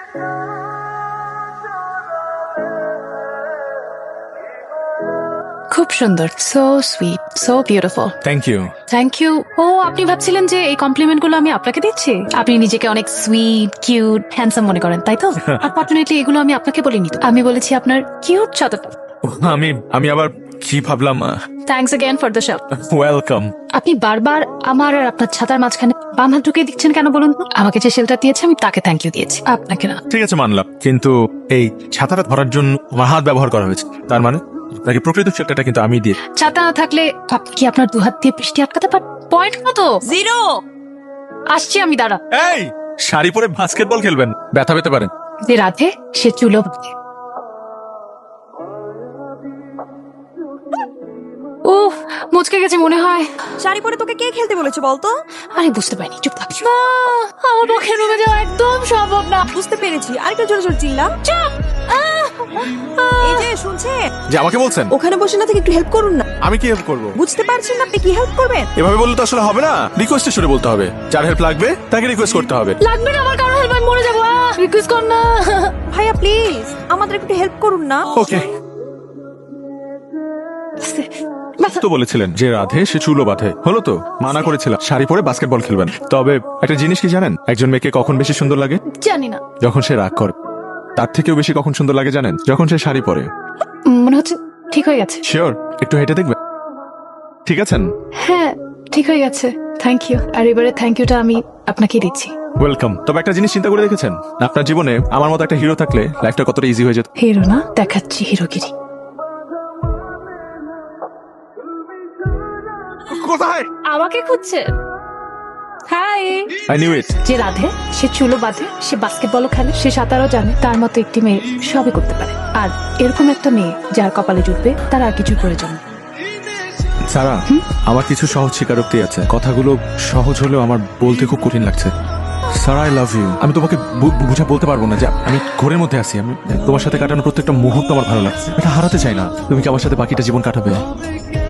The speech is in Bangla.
খুব সুন্দর, so sweet, so beautiful. Thank you. Thank you. ও, আপনি ভাবছিলেন যে এই কমপ্লিমেন্ট গুলো আমি আপনাকে দিচ্ছি? আপনি নিজেকে অনেক সুইট, কিউট, হ্যান্ডসাম মনে করেন, তাই তো? আনফরচুনেটলি এগুলো আমি আপনাকে বলিনি তো। আমি বলেছি আপনার কিউট ছাতাটা। আমি আবার কি ভাবলাম। Thanks again for the shelf. Welcome. আপনি বারবার আমার আর আপনার ছাতার মাঝখানে বাম হাত ঢুকিয়ে দিচ্ছেন কেন বলুন তো? আমাকে যে শেল্টার দিয়েছে আমি তাকে থ্যাংক ইউ দিয়েছি, আপনাকে না। ঠিক আছে, মানলাম, কিন্তু এই ছাতাটা ধরার জন্য আমার হাত ব্যবহার করা হয়েছে, তার মানে নাকি প্রকৃত শেল্টারটা কিন্তু আমি দিয়ে। ছাতা না থাকলে আপনি কি আপনার দুহাত দিয়ে বৃষ্টি আটকাতে পারেন? পয়েন্ট কত? 0। আসছি আমি, দাঁড়া। এই শাড়ি পরে বাস্কেটবল খেলবেন, ব্যথা পেতে পারেন। যে রাধে সে চুলো বাঁধে। উফ, মুচকে গেছে মনে হয়। শাড়ি পরে তোকে কে খেলতে বলেছে বলতো? আরে বুঝতে পারিনি, চুপ থাক। না, আমার পক্ষে রুমে যাওয়া একদম সম্ভব না। বুঝতে পেরেছি, আরেকটু জোরে জোরে চিল্লা। চুপ। এই যে শুনছে, যে আমাকে বলছেন ওখানে বসে না থেকে একটু হেল্প করুন না। আমি কি হেল্প করবো? বুঝতে পারছেন না আপনি কি হেল্প করবেন? এভাবে বললে তো আসলে হবে না, রিকোয়েস্টে শুনে বলতে হবে। যার হেল্প লাগবে তাকে রিকোয়েস্ট করতে হবে। লাগবে না আমার কারো হেল্প, আমি মরে যাবো। রিকোয়েস্ট কর না। ভাইয়া প্লিজ আমাদের একটু হেল্প করুন না। ওকে। তো বলেছিলেন যে রাধে সে চুলো বাঁধে, হলো তো? মানা করেছিলাম শাড়ি পরে বাস্কেটবল খেলবেন। তবে একটা জিনিস কি জানেন, একজন মেয়েকে কখন বেশি সুন্দর লাগে? জানি না। যখন সে রাগ করে। তার থেকেও বেশি কখন সুন্দর লাগে জানেন? যখন সে শাড়ি পরে। মনে হচ্ছে ঠিক হয়ে গেছে। শিওর? একটু হেঁটে দেখবেন? ঠিক আছেন? হ্যাঁ, ঠিক হয়ে গেছে। Thank you. আর এবারে থ্যাংক ইউটা আমি আপনাকে দিচ্ছি। ওয়েলকাম। তবে একটা জিনিস চিন্তা করে দেখেছেন, আপনার জীবনে আমার মতো একটা হিরো থাকলে লাইফটা কতটা ইজি হয়ে যেত। হিরো না, দেখাচ্ছি হিরোগিরি। কোথায়? আমাকে খুঁজছে? হাই। I knew it. যে রাধে সে চুলো বাঁধে, সে বাস্কেটবলও খেলে, সে সাঁতারও জানে, তার মতো একটি মেয়ে সবই করতে পারে। আর এরকম একটা মেয়ে যার কপালে জুটবে, তার আর কিছুর প্রয়োজন নেই। সারা, আমার কিছু সহজ স্বীকারোক্তি আছে, কথাগুলো সহজ হলেও আমার বলতে খুব কঠিন লাগছে। সারা, আই লাভ ইউ। আমি তোমাকে বুঝা বলতে পারবো না যে আমি ঘোরের মধ্যে আছি। আমি তোমার সাথে কাটানো প্রত্যেকটা মুহূর্ত আমার ভালো লাগছে, এটা হারাতে চাই না। তুমি কি আমার সাথে বাকিটা জীবন কাটাবে?